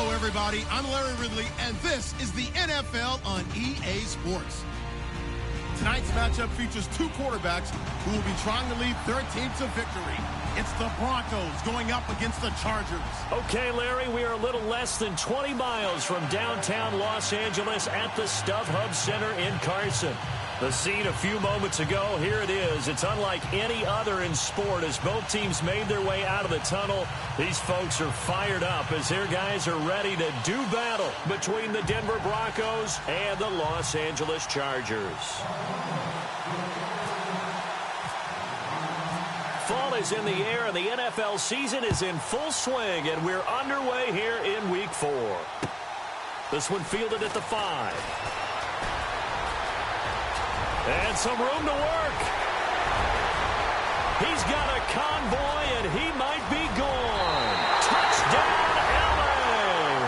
Hello, everybody. I'm Larry Ridley, and this is the NFL on EA Sports. Tonight's matchup features two quarterbacks who will be trying to lead their team to victory. It's the Broncos going up against the Chargers. Okay, Larry, we are a little less than 20 miles from downtown Los Angeles at the StubHub Center in Carson. The scene a few moments ago, here it is. It's unlike any other in sport as both teams made their way out of the tunnel. These folks are fired up as their guys are ready to do battle between the Denver Broncos and the Los Angeles Chargers. Fall is in the air and the NFL season is in full swing, and we're underway here in Week 4. This one fielded at the 5. And some room to work. He's got a convoy, and he might be gone. Touchdown, LA!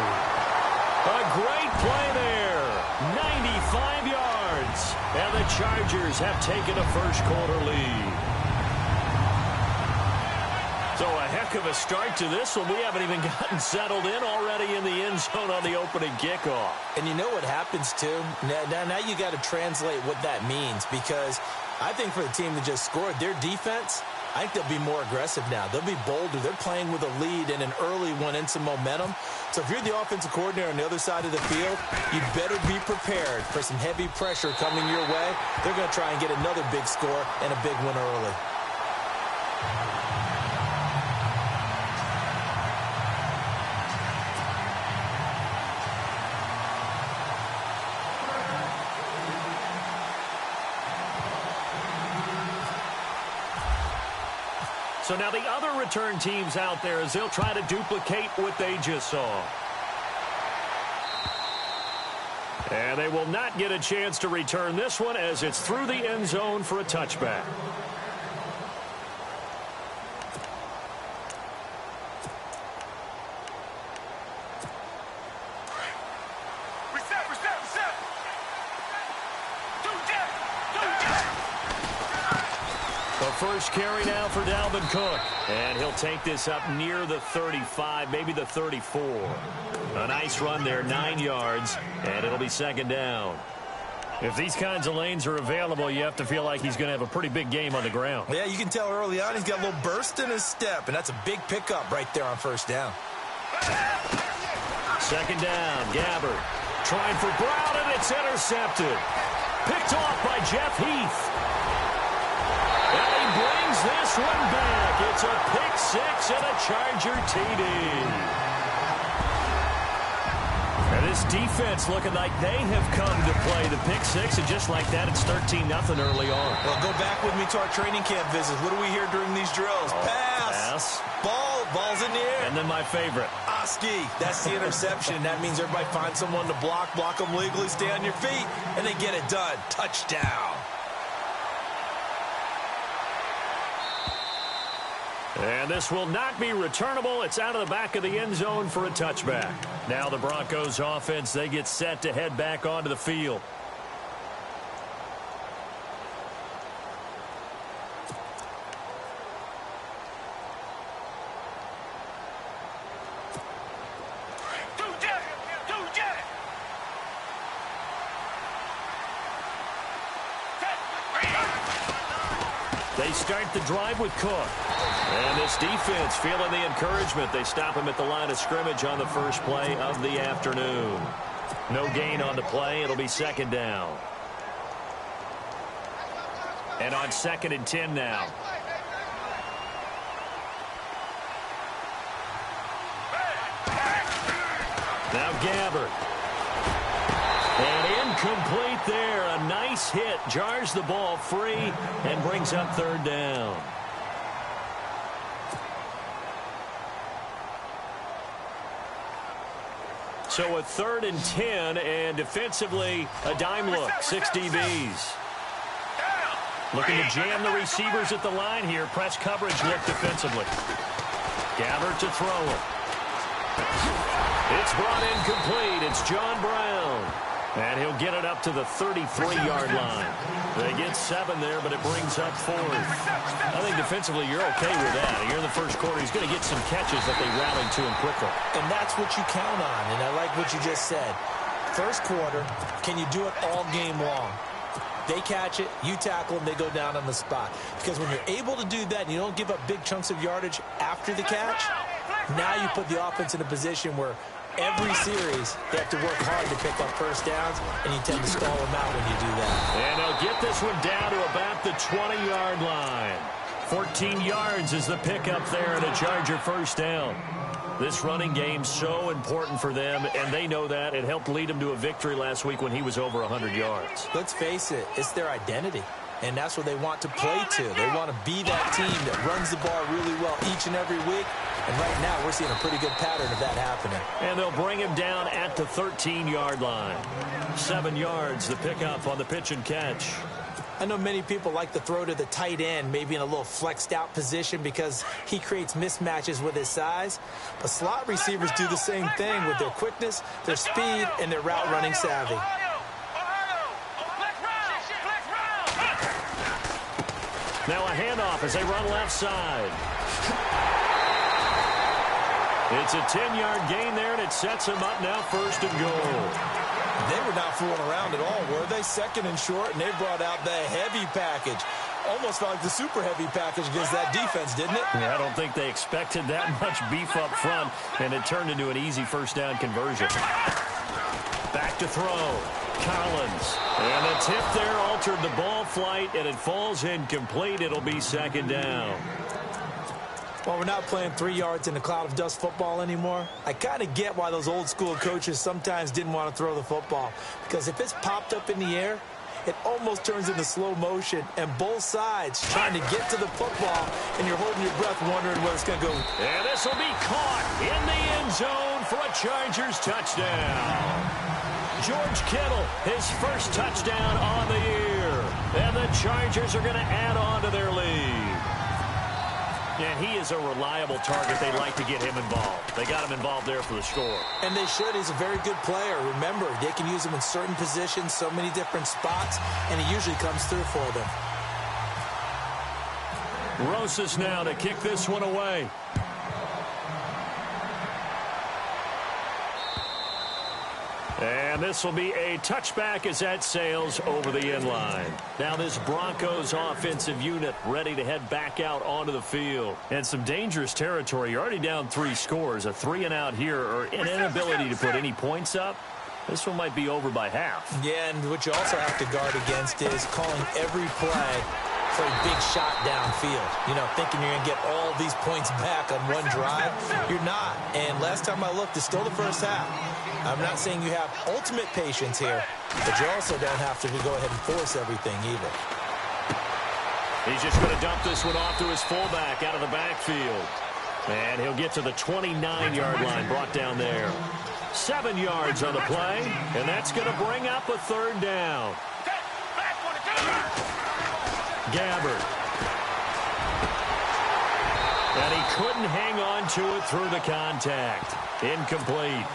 A great play there. 95 yards. And the Chargers have taken a first-quarter lead. So a heck of a start to this one. We haven't even gotten settled in already in the end zone on the opening kickoff. And you know what happens, too? Now you got to translate what that means, because I think for the team that just scored, their defense, I think they'll be more aggressive now. They'll be bolder. They're playing with a lead and an early one and some momentum. So if you're the offensive coordinator on the other side of the field, you better be prepared for some heavy pressure coming your way. They're going to try and get another big score and a big one early. So now the other return teams out there as they'll try to duplicate what they just saw. And they will not get a chance to return this one as it's through the end zone for a touchback. First carry now for Dalvin Cook. And he'll take this up near the 35, maybe the 34. A nice run there, 9 yards, and it'll be second down. If these kinds of lanes are available, you have to feel like he's going to have a pretty big game on the ground. Yeah, you can tell early on he's got a little burst in his step, and that's a big pickup right there on first down. Second down, Gabbard trying for Brown, and it's intercepted. Picked off by Jeff Heath. And he brings this one back. It's a pick six and a Charger TD. And this defense looking like they have come to play the pick six, and just like that, it's 13-0 early on. Well, go back with me to our training camp visits. What do we hear during these drills? Pass. Ball's in the air. And then my favorite. Oski. That's the interception. That means everybody finds someone to block them legally, stay on your feet, and they get it done. Touchdown. And this will not be returnable. It's out of the back of the end zone for a touchback. Now the Broncos offense, they get set to head back onto the field. They start the drive with Cook. And this defense feeling the encouragement. They stop him at the line of scrimmage on the first play of the afternoon. No gain on the play. It'll be second down. And on 2nd and 10 now. Now Gabbard. And incomplete there. A nice hit. Jars the ball free and brings up third down. So a 3rd and 10, and defensively a dime look. 6 DBs. Looking to jam the receivers at the line here. Press coverage look defensively. Gabbard to throw it. It's brought in complete. It's John Brown. And he'll get it up to the 33-yard line. They get 7 there, but it brings up 4th. I think defensively you're okay with that. Here in the first quarter, he's going to get some catches that they rallied to him quickly. And that's what you count on, and I like what you just said. First quarter, can you do it all game long? They catch it, you tackle them, they go down on the spot. Because when you're able to do that and you don't give up big chunks of yardage after the catch, now you put the offense in a position where every series, they have to work hard to pick up first downs, and you tend to stall them out when you do that. And they'll get this one down to about the 20-yard line. 14 yards is the pickup there and a Charger first down. This running game so important for them, and they know that. It helped lead them to a victory last week when he was over 100 yards. Let's face it, it's their identity. And that's what they want to play to. They want to be that team that runs the ball really well each and every week. And right now, we're seeing a pretty good pattern of that happening. And they'll bring him down at the 13-yard line. 7 yards, the pickup on the pitch and catch. I know many people like to throw to the tight end, maybe in a little flexed out position because he creates mismatches with his size. But slot receivers do the same thing with their quickness, their speed, and their route running savvy. Now a handoff as they run left side. It's a 10-yard gain there, and it sets them up now 1st and goal. They were not fooling around at all, were they? 2nd and short, and they brought out the heavy package. Almost felt like the super heavy package against that defense, didn't it? Yeah, I don't think they expected that much beef up front, and it turned into an easy first down conversion. Back to throw. Collins. And the tip there altered the ball flight, and it falls incomplete. It'll be 2nd down. Well, we're not playing 3 yards in a cloud of dust football anymore. I kind of get why those old school coaches sometimes didn't want to throw the football. Because if it's popped up in the air, it almost turns into slow motion, and both sides trying to get to the football, and you're holding your breath wondering where it's going to go. And this will be caught in the end zone for a Chargers touchdown. George Kittle, his first touchdown on the year. And the Chargers are going to add on to their lead. And he is a reliable target. They like to get him involved. They got him involved there for the score. And they should. He's a very good player. Remember, they can use him in certain positions, so many different spots, and he usually comes through for them. Rosas now to kick this one away. And this will be a touchback as that sails over the end line. Now this Broncos offensive unit ready to head back out onto the field. And some dangerous territory. You're already down 3 scores. A 3-and-out here or an inability to put any points up. This one might be over by half. Yeah, and what you also have to guard against is calling every play for a big shot downfield. You know, thinking you're going to get all these points back on one drive. You're not. And last time I looked, it's still the first half. I'm not saying you have ultimate patience here, but you also don't have to go ahead and force everything either. He's just going to dump this one off to his fullback out of the backfield. And he'll get to the 29-yard line, brought down there. 7 yards on the play, and that's going to bring up a 3rd down. Gabbard. And he couldn't hang on to it through the contact. Incomplete.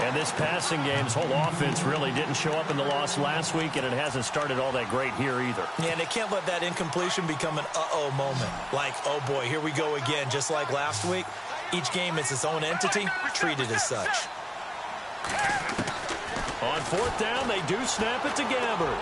And this passing game's whole offense really didn't show up in the loss last week, and it hasn't started all that great here either. Yeah, and they can't let that incompletion become an uh-oh moment. Like, oh boy, here we go again, just like last week. Each game is its own entity, treated as such. On 4th down, they do snap it to Gabbard.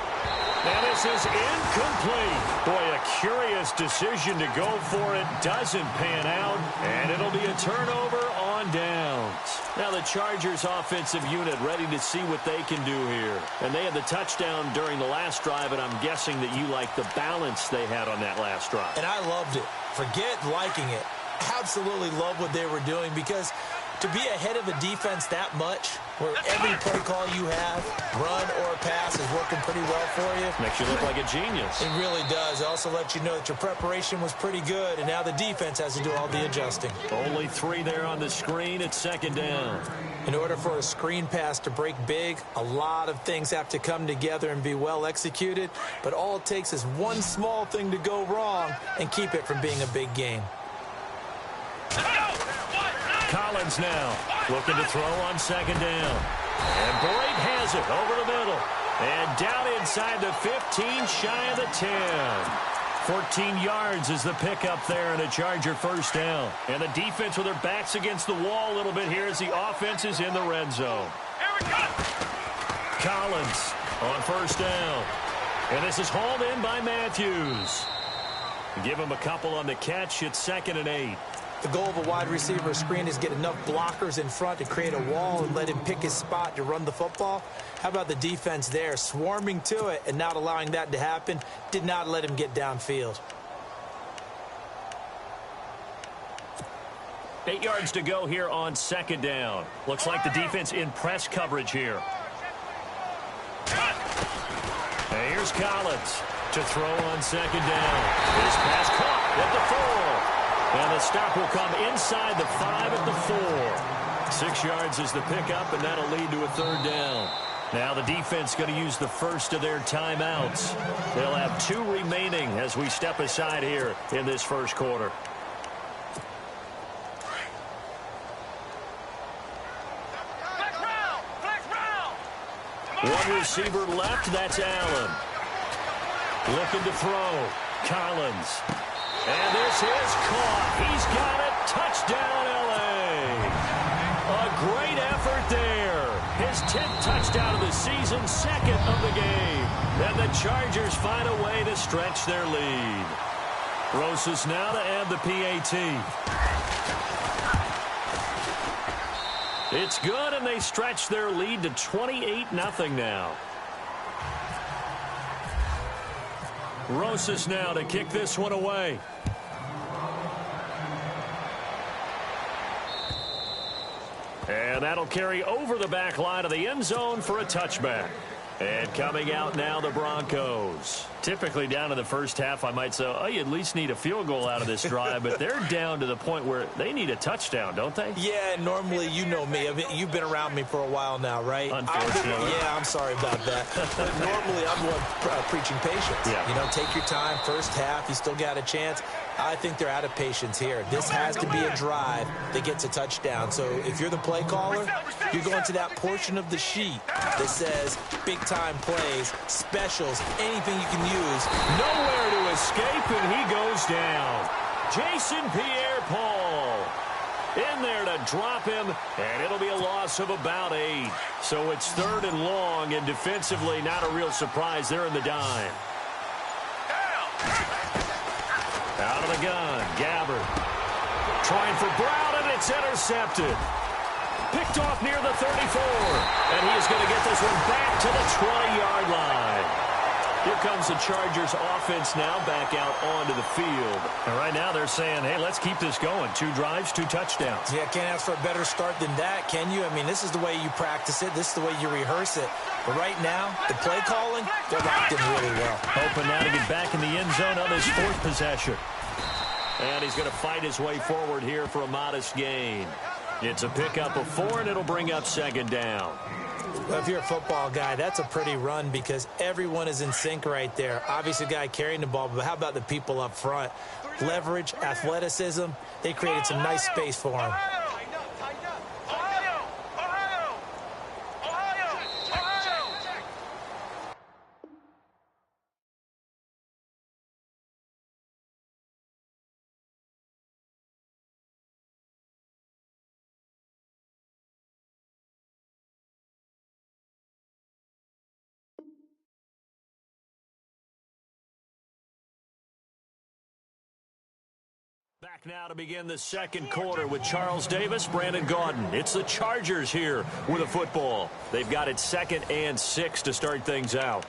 And this is incomplete. Boy, a curious decision to go for it. Doesn't pan out, and it'll be a turnover on downs. Now the Chargers offensive unit ready to see what they can do here. And they had the touchdown during the last drive, and I'm guessing that you like the balance they had on that last drive. And I loved it. Forget liking it. Absolutely love what they were doing, because to be ahead of a defense that much, where every play call you have, run or pass, is working pretty well for you. Makes you look like a genius. It really does. It also lets you know that your preparation was pretty good, and now the defense has to do all the adjusting. Only 3 there on the screen. It's 2nd down. In order for a screen pass to break big, a lot of things have to come together and be well executed, but all it takes is one small thing to go wrong and keep it from being a big game. Collins now looking to throw on 2nd down. And Blake has it over the middle. And down inside the 15, shy of the 10. 14 yards is the pickup there and a Charger first down. And the defense with their backs against the wall a little bit here as the offense is in the red zone. Collins on first down. And this is hauled in by Matthews. Give him a couple on the catch. It's 2nd and 8. The goal of a wide receiver screen is get enough blockers in front to create a wall and let him pick his spot to run the football. How about the defense there, swarming to it and not allowing that to happen? Did not let him get downfield. 8 yards to go here on 2nd down. Looks like the defense in press coverage here. And here's Collins to throw on 2nd down. His pass caught at the 4. And the stop will come inside the 5 at the 4. 6 yards is the pickup, and that'll lead to a 3rd down. Now the defense going to use the first of their timeouts. They'll have 2 remaining as we step aside here in this first quarter. One receiver left, that's Allen. Looking to throw. Collins. And this is caught. He's got it. Touchdown, L.A. A great effort there. His 10th touchdown of the season, 2nd of the game. And the Chargers find a way to stretch their lead. Rosas now to add the PAT. It's good, and they stretch their lead to 28-0 now. Rosas now to kick this one away. And that'll carry over the back line of the end zone for a touchback. And coming out now, the Broncos. Typically down in the first half, I might say, oh, you at least need a field goal out of this drive. But they're down to the point where they need a touchdown, don't they? Yeah, normally, you know me. I mean, you've been around me for a while now, right? Unfortunately. I'm sorry about that. But normally, I'm the one preaching patience. Yeah. You know, take your time. First half, you still got a chance. I think they're out of patience here. This has to be a drive that gets a touchdown. So if you're the play caller, you're going to that portion of the sheet that says big-time plays, specials, anything you can use. Nowhere to escape, and he goes down. Jason Pierre-Paul in there to drop him, and it'll be a loss of about 8. So it's 3rd and long, and defensively not a real surprise. They're in the dime. Out of the gun, Gabbard. Trying for Brown, and it's intercepted. Picked off near the 34. And he is going to get this one back to the 20-yard line. Here comes the Chargers offense now back out onto the field. And right now they're saying, hey, let's keep this going. 2 drives, 2 touchdowns. Yeah, can't ask for a better start than that, can you? I mean, this is the way you practice it. This is the way you rehearse it. But right now, the play calling, they're locked in really well. Hoping now to get back in the end zone on his 4th possession. And he's going to fight his way forward here for a modest gain. It's a pickup of 4, and it'll bring up 2nd down. Well, if you're a football guy, that's a pretty run because everyone is in sync right there. Obviously, the guy carrying the ball, but how about the people up front? Leverage, athleticism, they created some nice space for him. Back now to begin the second quarter with Charles Davis, Brandon Gaudin. It's the Chargers here with a football. They've got it 2nd and 6 to start things out.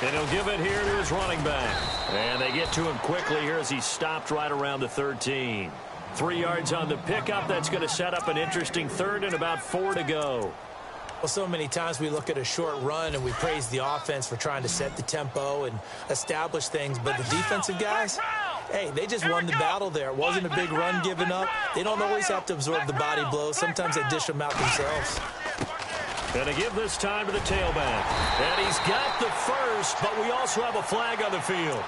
And he'll give it here to his running back. And they get to him quickly here as he stopped right around the 13. 3 yards on the pickup. That's going to set up an interesting 3rd and about 4 to go. Well, so many times we look at a short run and we praise the offense for trying to set the tempo and establish things. But the defensive guys, hey, they just won the battle there. It wasn't a big run given up. They don't always have to absorb the body blows. Sometimes they dish them out themselves. And to give this time to the tailback. And he's got the first, but we also have a flag on the field.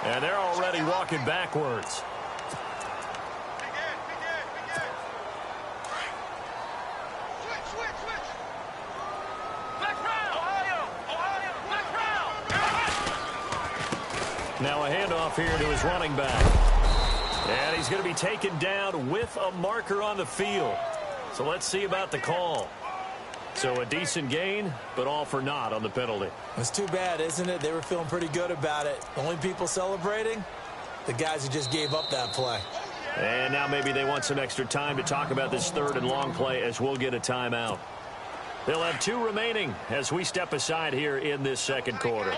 And they're already walking backwards. Now a handoff here to his running back. And he's going to be taken down with a marker on the field. So let's see about the call. So a decent gain, but all for naught on the penalty. It's too bad, isn't it? They were feeling pretty good about it. The only people celebrating, the guys who just gave up that play. And now maybe they want some extra time to talk about this third and long play as we'll get a timeout. They'll have 2 remaining as we step aside here in this second quarter.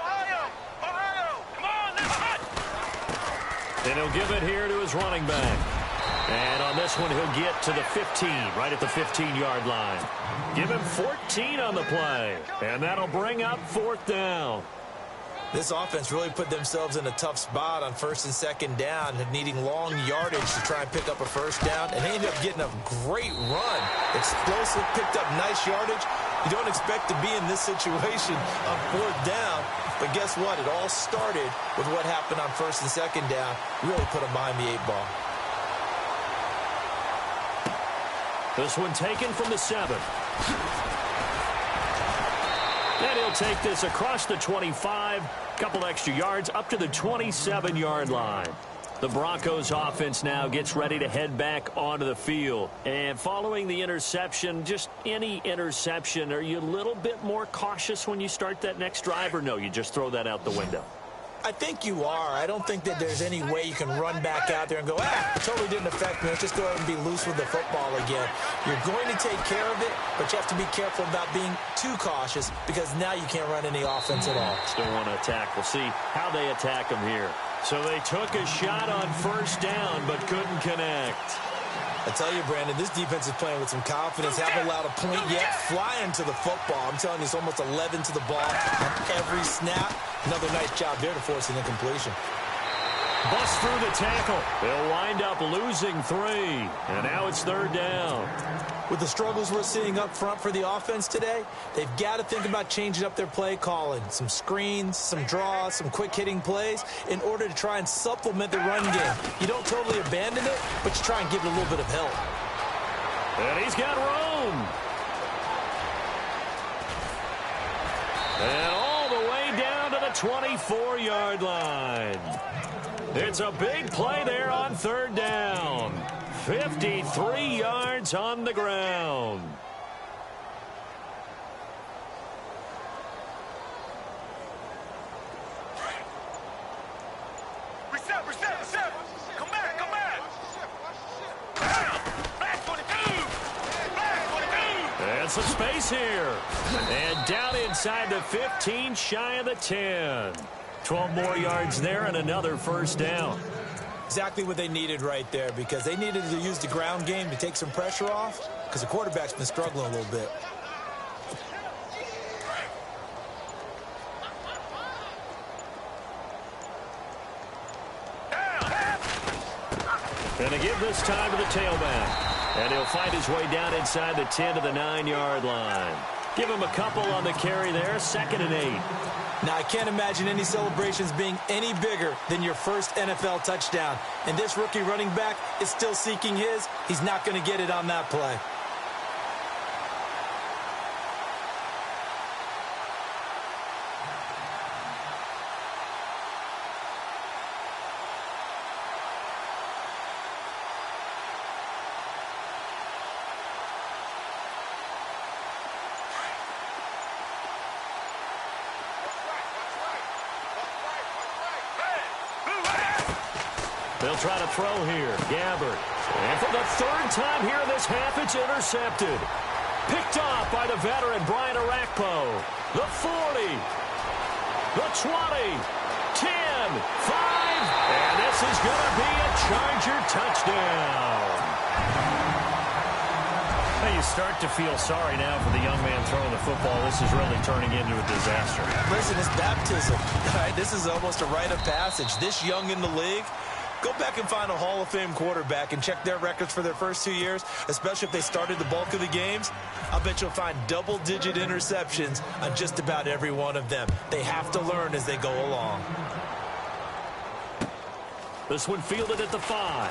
And he'll give it here to his running back. And on this one, he'll get to the 15, right at the 15-yard line. Give him 14 on the play. And that'll bring up 4th down. This offense really put themselves in a tough spot on 1st and 2nd down, needing long yardage to try and pick up a 1st down. And they ended up getting a great run. Explosive, picked up nice yardage. You don't expect to be in this situation on 4th down. But guess what? It all started with what happened on 1st and 2nd down. Really put them behind the 8 ball. This one taken from the 7. And he'll take this across the 25. Couple extra yards up to the 27-yard line. The Broncos offense now gets ready to head back onto the field. And following the interception, just any interception, are you a little bit more cautious when you start that next drive, or no, you just throw that out the window? I think you are. I don't think that there's any way you can run back out there and go, it totally didn't affect me. Let's just go ahead and be loose with the football again. You're going to take care of it, but you have to be careful about being too cautious because now you can't run any offense at all. Still want to attack. We'll see how they attack them here. So they took a shot on 1st down, but couldn't connect. I tell you, Brandon, this defense is playing with some confidence. Haven't allowed a point yet. Flying to the football. I'm telling you, it's almost 11 to the ball on every snap. Another nice job there to force an incompletion. Bust through the tackle. They'll wind up losing 3. And now it's 3rd down. With the struggles we're seeing up front for the offense today, they've got to think about changing up their play calling. Some screens, some draws, some quick-hitting plays in order to try and supplement the run game. You don't totally abandon it, but you try and give it a little bit of help. And he's got room. And all the way down to the 24-yard line. It's a big play there on 3rd down. 53 yards on the ground. Reset. Come back. Back 22. And some space here. And down inside the 15, shy of the 10. 12 more yards there and another 1st down. Exactly what they needed right there because they needed to use the ground game to take some pressure off because the quarterback's been struggling a little bit. And to give this time to the tailback. And he'll find his way down inside the 10 to the 9-yard line. Give him a couple on the carry there, 2nd and 8. Now, I can't imagine any celebrations being any bigger than your first NFL touchdown. And this rookie running back is still seeking his. He's not going to get it on that play. They'll try to throw here. Gabbert. And for the 3rd time here in this half, it's intercepted. Picked off by the veteran, Brian Arakpo. The 40. The 20. 10. 5. And this is going to be a Charger touchdown. Now you start to feel sorry now for the young man throwing the football. This is really turning into a disaster. Listen, it's baptism. All right, this is almost a rite of passage. This young in the league, Go back and find a Hall of Fame quarterback and check their records for their first 2 years, especially if they started the bulk of the games. I'll bet you'll find double-digit interceptions on just about every one of them. They have to learn as they go along. This one fielded at the 5.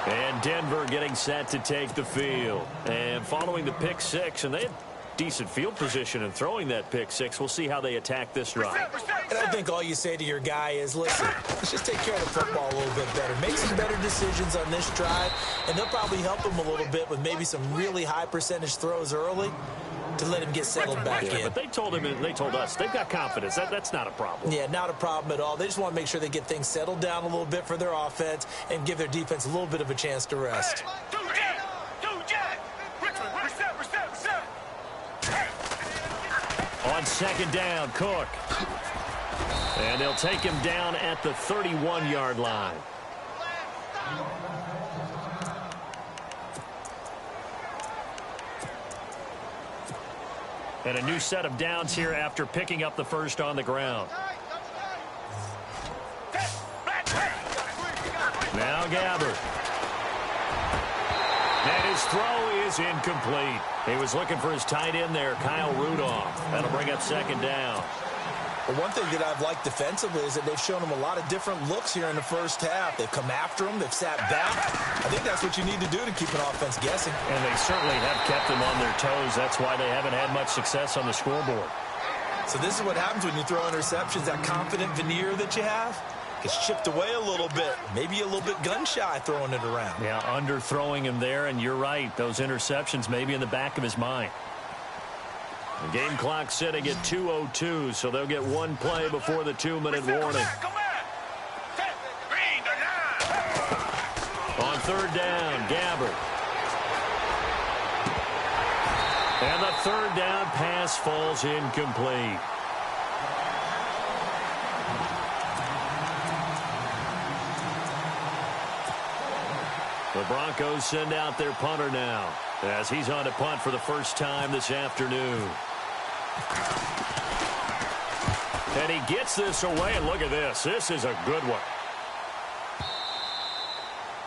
And Denver getting set to take the field. And following the pick 6, and they had decent field position and throwing that pick 6. We'll see how they attack this drive. And I think all you say to your guy is, listen, let's just take care of the football a little bit better. Make some better decisions on this drive, and they'll probably help him a little bit with maybe some really high percentage throws early to let him get settled back in. But they told him, and they told us, they've got confidence. That's not a problem. Yeah, not a problem at all. They just want to make sure they get things settled down a little bit for their offense and give their defense a little bit of a chance to rest. On second down, Cook. And they'll take him down at the 31-yard line. And a new set of downs here after picking up the first on the ground. Now Gabbert. And his throw is incomplete. He was looking for his tight end there, Kyle Rudolph. That'll bring up second down. Well, one thing that I've liked defensively is that they've shown him a lot of different looks here in the first half. They've come after him. They've sat back. I think that's what you need to do to keep an offense guessing. And they certainly have kept them on their toes. That's why they haven't had much success on the scoreboard. So this is what happens when you throw interceptions. That confident veneer that you have gets chipped away a little bit. Maybe a little bit gun-shy throwing it around. Yeah, underthrowing him there, and you're right. Those interceptions maybe in the back of his mind. The game clock sitting at 2:02, so they'll get one play before the 2-minute warning. On third down, Gabbert. And the third down pass falls incomplete. The Broncos send out their punter now, as he's on to punt for the first time this afternoon. And he gets this away, and look at this. This is a good one.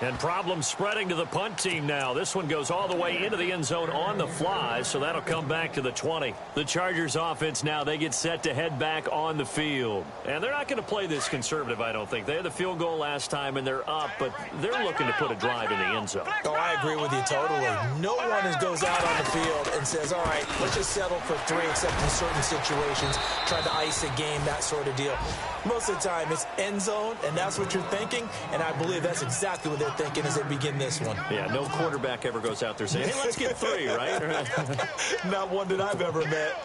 And problems spreading to the punt team now. This one goes all the way into the end zone on the fly, so that'll come back to the 20. The Chargers offense now, they get set to head back on the field. And they're not going to play this conservative, I don't think. They had the field goal last time, and they're up, but they're looking to put a drive in the end zone. Oh, I agree with you totally. No one goes out on the field and says, all right, let's just settle for 3, except in certain situations, try to ice a game, that sort of deal. Most of the time, it's end zone, and that's what you're thinking, and I believe that's exactly what they're thinking as they begin this one. Yeah, no quarterback ever goes out there saying, hey, let's get 3, right? Not one that I've ever met.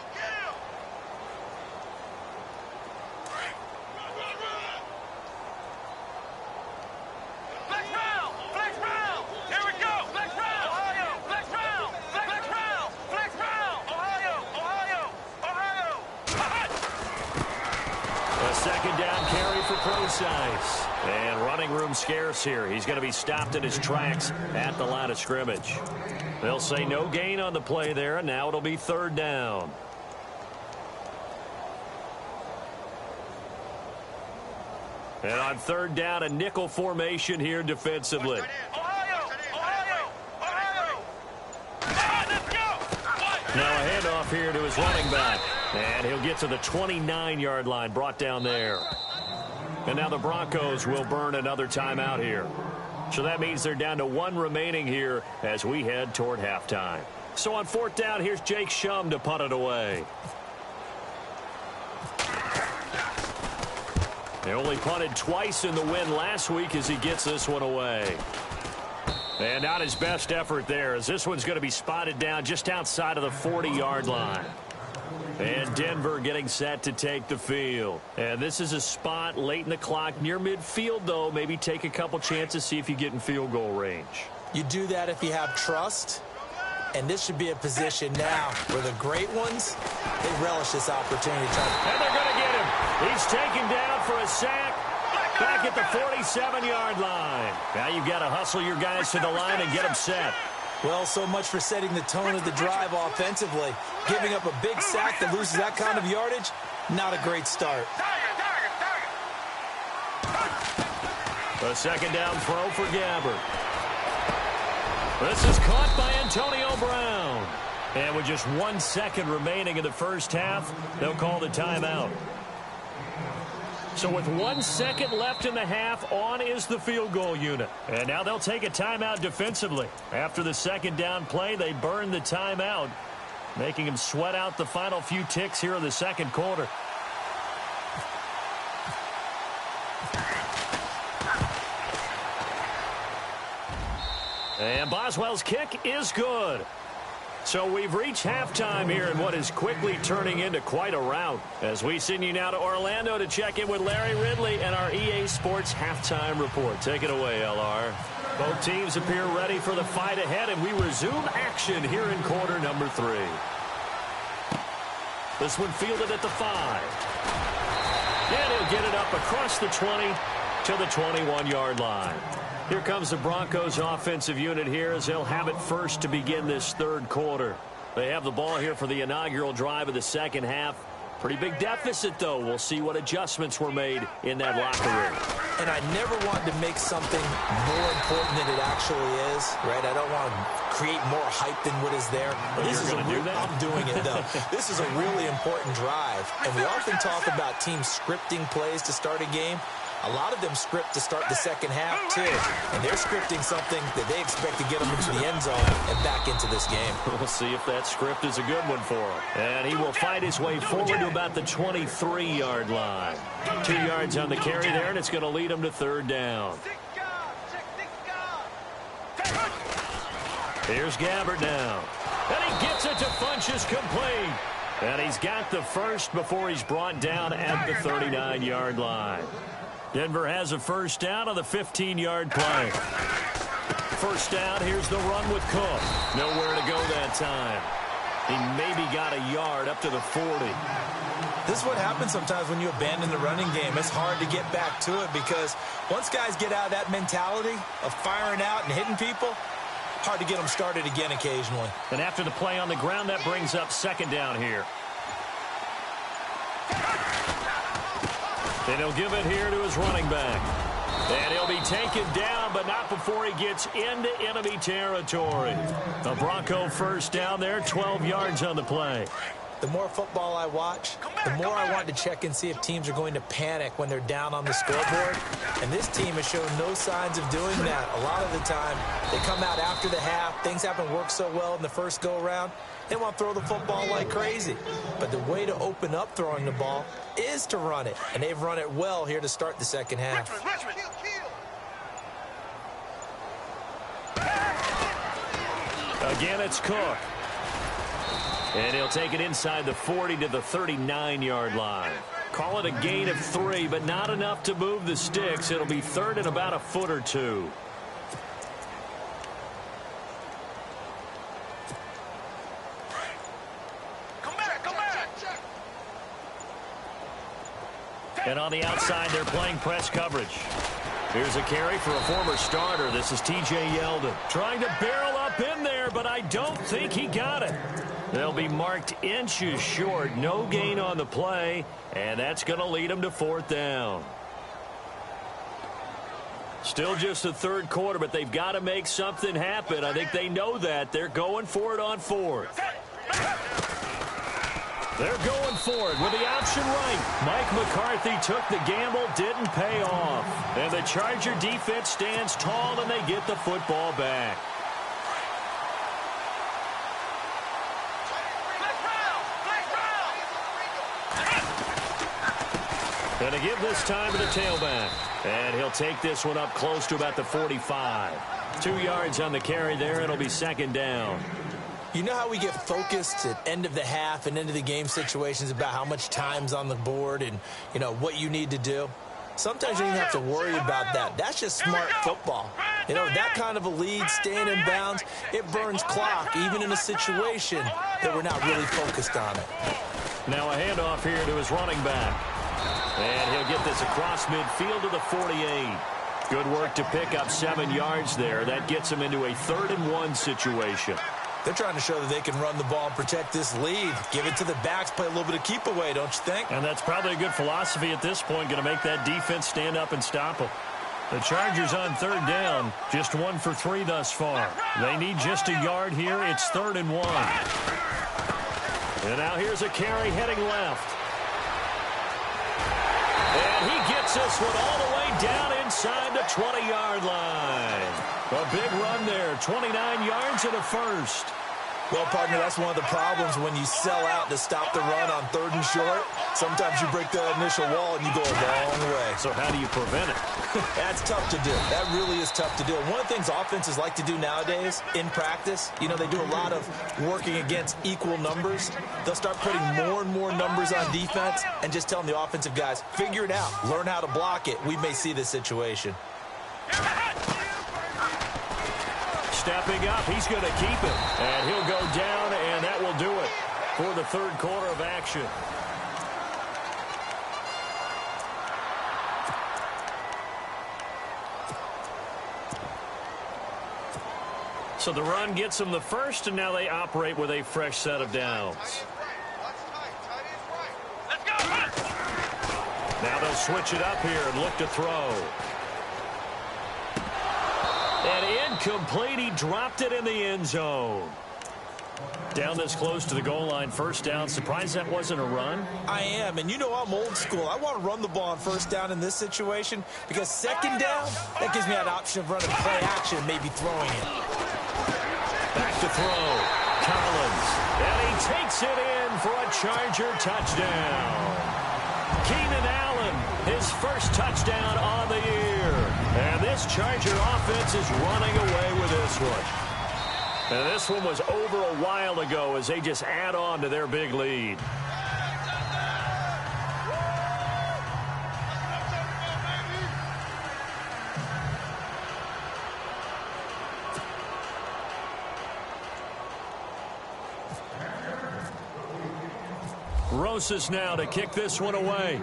Second down carry for Procise. And running room scarce here. He's going to be stopped in his tracks at the line of scrimmage. They'll say no gain on the play there, and now it'll be third down. And on third down, a nickel formation here defensively. Now a handoff here to his running back. And he'll get to the 29-yard line, brought down there. And now the Broncos will burn another timeout here. So that means they're down to 1 remaining here as we head toward halftime. So on fourth down, here's Jake Shum to punt it away. They only punted twice in the win last week as he gets this one away. And not his best effort there, as this one's going to be spotted down just outside of the 40-yard line. And Denver getting set to take the field. And this is a spot late in the clock near midfield, though. Maybe take a couple chances, see if you get in field goal range. You do that if you have trust. And this should be a position now where the great ones, they relish this opportunity. And they're going to get him. He's taken down for a sack back at the 47-yard line. Now you've got to hustle your guys to the line and get them set. Well, so much for setting the tone of the drive offensively. Giving up a big sack that loses that kind of yardage, not a great start. A second down throw for Gabbert. This is caught by Antonio Brown. And with just 1 second remaining in the first half, they'll call the timeout. So with 1 second left in the half, on is the field goal unit. And now they'll take a timeout defensively. After the second down play, they burn the timeout, making them sweat out the final few ticks here in the second quarter. And Boswell's kick is good. So we've reached halftime here in what is quickly turning into quite a rout. As we send you now to Orlando to check in with Larry Ridley and our EA Sports Halftime Report. Take it away, LR. Both teams appear ready for the fight ahead, and we resume action here in quarter number 3. This one fielded at the 5. And he'll get it up across the 20 to the 21-yard line. Here comes the Broncos offensive unit here as they'll have it first to begin this third quarter. They have the ball here for the inaugural drive of the second half. Pretty big deficit, though. We'll see what adjustments were made in that locker room. And I never wanted to make something more important than it actually is, right? I don't want to create more hype than what is there. But this is I'm doing it, though. This is a really important drive. And we often talk about teams scripting plays to start a game. A lot of them script to start the second half, too. And they're scripting something that they expect to get them into the end zone and back into this game. We'll see if that script is a good one for him. And he will fight his way forward to about the 23-yard line. 2 yards on the carry there, and it's going to lead him to third down. Here's Gabbert now. And he gets it to Funchess complete. And he's got the first before he's brought down at the 39-yard line. Denver has a first down on the 15-yard play. First down, here's the run with Cook. Nowhere to go that time. He maybe got a yard up to the 40. This is what happens sometimes when you abandon the running game. It's hard to get back to it because once guys get out of that mentality of firing out and hitting people, hard to get them started again occasionally. And after the play on the ground, that brings up second down here. And he'll give it here to his running back. And he'll be taken down, but not before he gets into enemy territory. A Bronco first down there, 12 yards on the play. The more football I watch, the more I want to check and see if teams are going to panic when they're down on the scoreboard. And this team has shown no signs of doing that. A lot of the time, they come out after the half. Things haven't worked so well in the first go-around. They want to throw the football like crazy. But the way to open up throwing the ball is to run it. And they've run it well here to start the second half. Again, it's Cook. And he'll take it inside the 40 to the 39-yard line. Call it a gain of 3, but not enough to move the sticks. It'll be third and about a foot or two. Come back. And on the outside, they're playing press coverage. Here's a carry for a former starter. This is T.J. Yeldon. Trying to barrel up in there, but I don't think he got it. They'll be marked inches short. No gain on the play, and that's going to lead them to fourth down. Still just the third quarter, but they've got to make something happen. I think they know that. They're going for it on fourth. They're going for it with the option right. Mike McCarthy took the gamble, didn't pay off. And the Charger defense stands tall, and they get the football back. And to give this time to the tailback. And he'll take this one up close to about the 45. 2 yards on the carry there. It'll be second down. You know how we get focused at end of the half and into the game situations about how much time's on the board and, you know, what you need to do? Sometimes you don't even have to worry about that. That's just smart football. You know, that kind of a lead, staying in bounds, it burns clock, even in a situation that we're not really focused on it. Now a handoff here to his running back. And he'll get this across midfield to the 48. Good work to pick up 7 yards there. That gets him into a 3rd and 1 situation. They're trying to show that they can run the ball and protect this lead. Give it to the backs, play a little bit of keep away, don't you think? And that's probably a good philosophy at this point, going to make that defense stand up and stop them. The Chargers on third down, just 1 for 3 thus far. They need just a yard here. It's 3rd and 1. And now here's a carry heading left. And he gets this one all the way down inside the 20-yard line. A big run there, 29 yards and a first. Well, partner, that's one of the problems when you sell out to stop the run on 3rd and short. Sometimes you break the initial wall and you go a long way. So how do you prevent it? That's tough to do. That really is tough to do. And one of the things offenses like to do nowadays in practice, you know, they do a lot of working against equal numbers. They'll start putting more and more numbers on defense and just telling the offensive guys, figure it out. Learn how to block it. We may see this situation. Stepping up, he's going to keep it. And he'll go down, and that will do it for the 3rd quarter of action. So the run gets them the first, and now they operate with a fresh set of downs. Now they'll switch it up here and look to throw. And incomplete. He dropped it in the end zone. Down this close to the goal line, 1st down. Surprised that wasn't a run? I am, and you know I'm old school. I want to run the ball on 1st down in this situation because 2nd down, that gives me that option of running play action and maybe throwing it. Back to throw. Collins. And he takes it in for a Charger touchdown. Keenan Allen, his first touchdown on the year. And this Charger offense is running away with this one. And this one was over a while ago as they just add on to their big lead. Rosas now to kick this one away.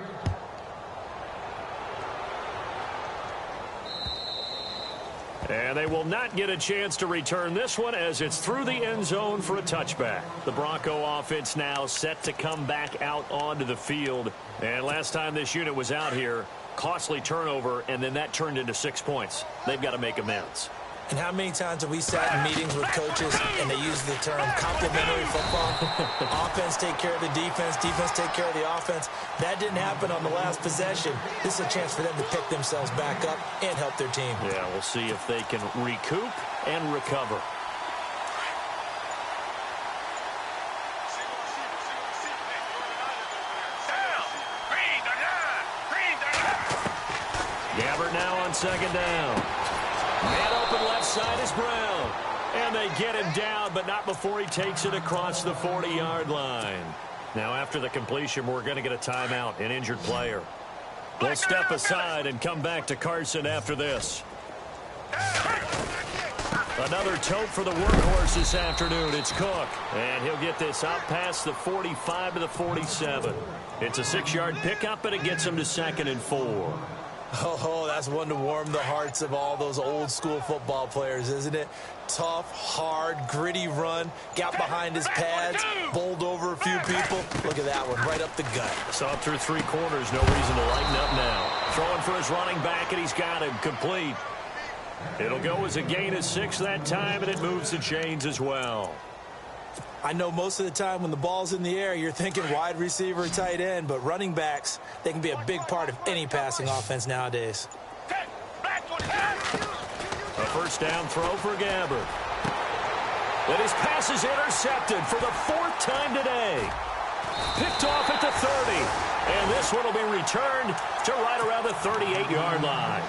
And they will not get a chance to return this one as it's through the end zone for a touchback. The Bronco offense now set to come back out onto the field. And last time this unit was out here, costly turnover, and then that turned into 6 points. They've got to make amends. And how many times have we sat in meetings with coaches and they use the term complementary football? Offense take care of the defense, defense take care of the offense. That didn't happen on the last possession. This is a chance for them to pick themselves back up and help their team. Yeah, we'll see if they can recoup and recover. Gabbert now on 2nd down. Man open left side is Brown. And they get him down, but not before he takes it across the 40-yard line. Now after the completion, we're going to get a timeout, an injured player. We'll step aside and come back to Carson after this. Another tote for the workhorse this afternoon. It's Cook. And he'll get this out past the 45 to the 47. It's a 6-yard pickup, and it gets him to 2nd and 4. Oh, that's one to warm the hearts of all those old-school football players, isn't it? Tough, hard, gritty run, got behind his pads, bowled over a few people. Look at that one, right up the gut. Saw it through 3 quarters, no reason to lighten up now. Throwing for his running back, and he's got him complete. It'll go as a gain of 6 that time, and it moves the chains as well. I know most of the time when the ball's in the air, you're thinking wide receiver, tight end, but running backs, they can be a big part of any passing offense nowadays. A 1st down throw for Gabbert. And his pass is intercepted for the 4th time today. Picked off at the 30. And this one will be returned to right around the 38-yard line.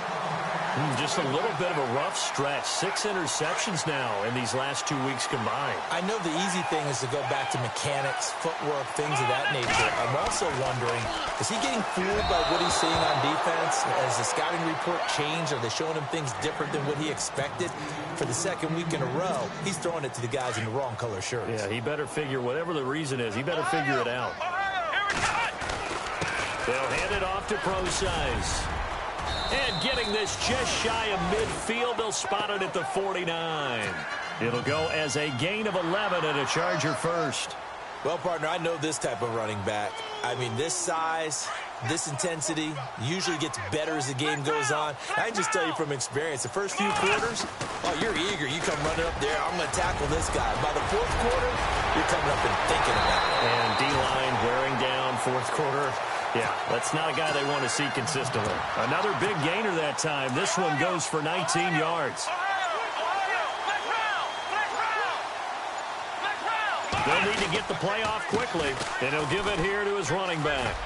Just a little bit of a rough stretch. 6 interceptions now in these last 2 weeks combined. I know the easy thing is to go back to mechanics, footwork, things of that nature. I'm also wondering, is he getting fooled by what he's seeing on defense? Has the scouting report changed? Are they showing him things different than what he expected? For the 2nd week in a row, he's throwing it to the guys in the wrong color shirts. Yeah, he better figure, whatever the reason is, he better figure it out. They'll hand it off to Pro-Size. And getting this just shy of midfield, they'll spot it at the 49. It'll go as a gain of 11 and a Charger first. Well, partner, I know this type of running back. I mean, this size, this intensity usually gets better as the game goes on. I can just tell you from experience, the first few quarters, oh, you're eager. You come running up there, I'm going to tackle this guy. By the fourth quarter, you're coming up and thinking about it. And D-line wearing down fourth quarter. Yeah, that's not a guy they want to see consistently. Another big gainer that time. This one goes for 19 yards. They'll need to get the play off quickly, and he'll give it here to his running back.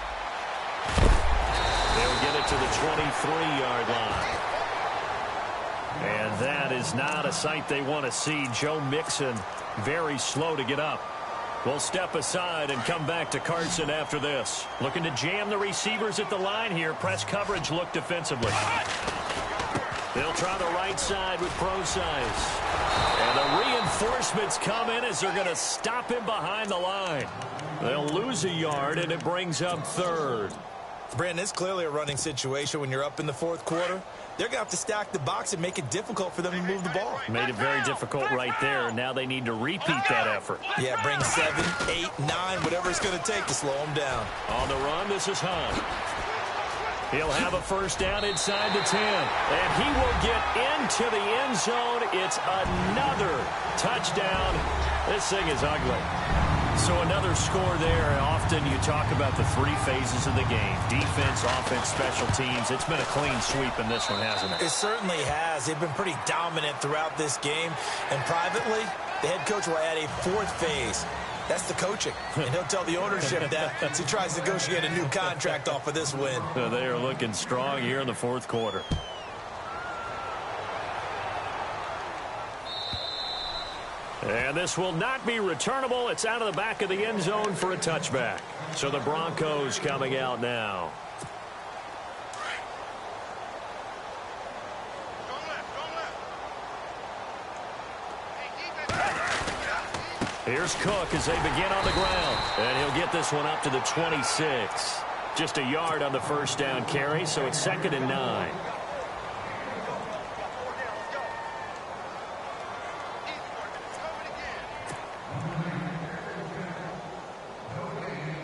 They'll get it to the 23-yard line. And that is not a sight they want to see. Joe Mixon very slow to get up. We'll step aside and come back to Carson after this. Looking to jam the receivers at the line here. Press coverage look defensively. They'll try the right side with pro size. And the reinforcements come in as they're going to stop him behind the line. They'll lose a yard, and it brings up third. Brandon, it's clearly a running situation when you're up in the fourth quarter. They're going to have to stack the box and make it difficult for them to move the ball. Made it very difficult right there. Now they need to repeat that effort. Yeah, bring 7, 8, 9, whatever it's going to take to slow them down. On the run, this is Hunt. He'll have a first down inside the 10. And he will get into the end zone. It's another touchdown. This thing is ugly. So another score there. Often you talk about the three phases of the game. Defense, offense, special teams. It's been a clean sweep in this one, hasn't it? It certainly has. They've been pretty dominant throughout this game. And privately, the head coach will add a fourth phase. That's the coaching. And he'll tell the ownership that as he tries to negotiate a new contract off of this win. They are looking strong here in the fourth quarter. And this will not be returnable. It's out of the back of the end zone for a touchback. So the Broncos coming out now. Here's Cook as they begin on the ground. And he'll get this one up to the 26. Just a yard on the first down carry, so it's 2nd and 9.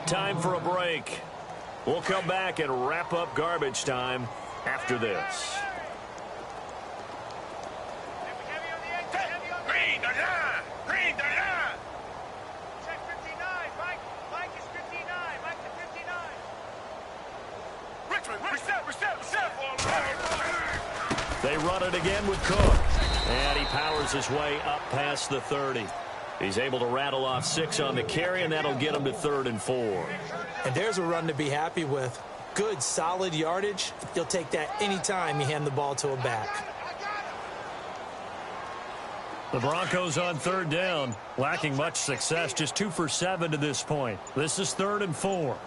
Time for a break. We'll come back and wrap up garbage time after this. Green the line! Green the line! Check 59. Mike is 59. Mike is 59. Richmond, reset. They run it again with Cook. And he powers his way up past the 30. He's able to rattle off 6 on the carry, and that'll get him to 3rd and 4. And there's a run to be happy with. Good, solid yardage. You'll take that anytime you hand the ball to a back. The Broncos on 3rd down, lacking much success, just 2 for 7 to this point. This is 3rd and 4.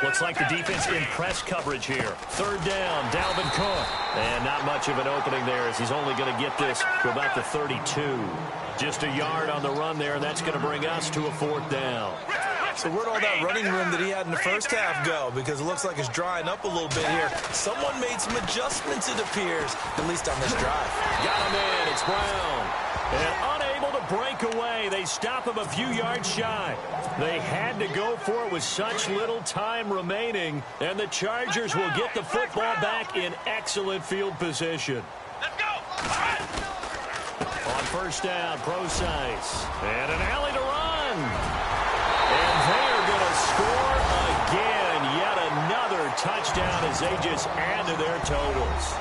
Looks like the defense in press coverage here. 3rd down, Dalvin Cook. And not much of an opening there as he's only going to get this to about the 32. Just a yard on the run there, and that's going to bring us to a 4th down. So where'd all that running room that he had in the first half go? Because it looks like it's drying up a little bit here. Someone made some adjustments, it appears, at least on this drive. Got him in. It's Brown. And unable to break away. They stop him a few yards shy. They had to go for it with such little time remaining. And the Chargers will get the football back in excellent field position. Let's go! On first down, Procise. And an alley to run. And they are going to score again. Yet another touchdown as they just add to their totals.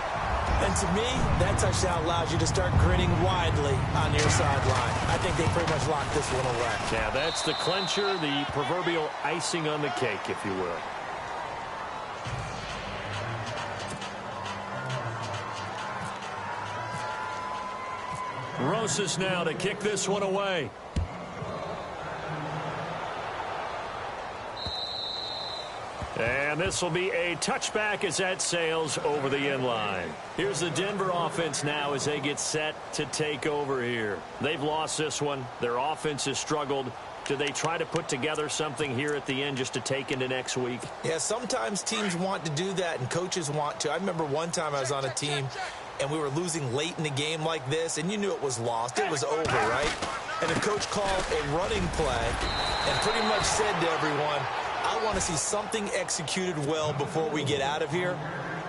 And to me, that touchdown allows you to start grinning widely on your sideline. I think they pretty much locked this one away. Yeah, that's the clincher, the proverbial icing on the cake, if you will. Rosas now to kick this one away. And this will be a touchback as that sails over the end line. Here's the Denver offense now as they get set to take over here. They've lost this one. Their offense has struggled. Do they try to put together something here at the end just to take into next week? Yeah, sometimes teams want to do that and coaches want to. I remember one time I was on a team and we were losing late in the game like this, and you knew it was lost. It was over, right? And the coach called a running play and pretty much said to everyone, I want to see something executed well before we get out of here.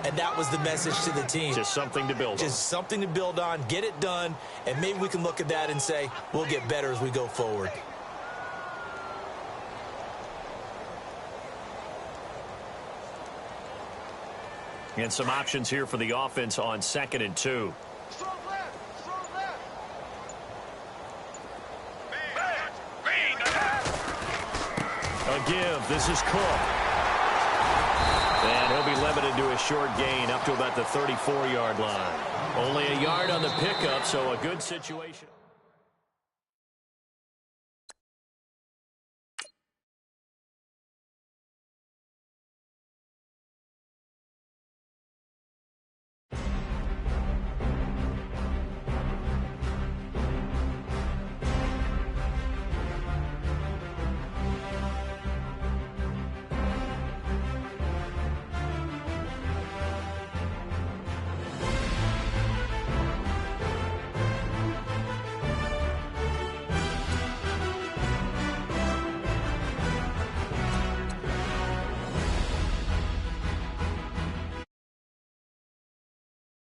And that was the message to the team. Just something to build on. Just something to build on, get it done, and maybe we can look at that and say, we'll get better as we go forward. And some options here for the offense on 2nd and 2. Strong left. Strong left. A give. This is Cook. And he'll be limited to a short gain up to about the 34-yard line. Only a yard on the pickup, so a good situation.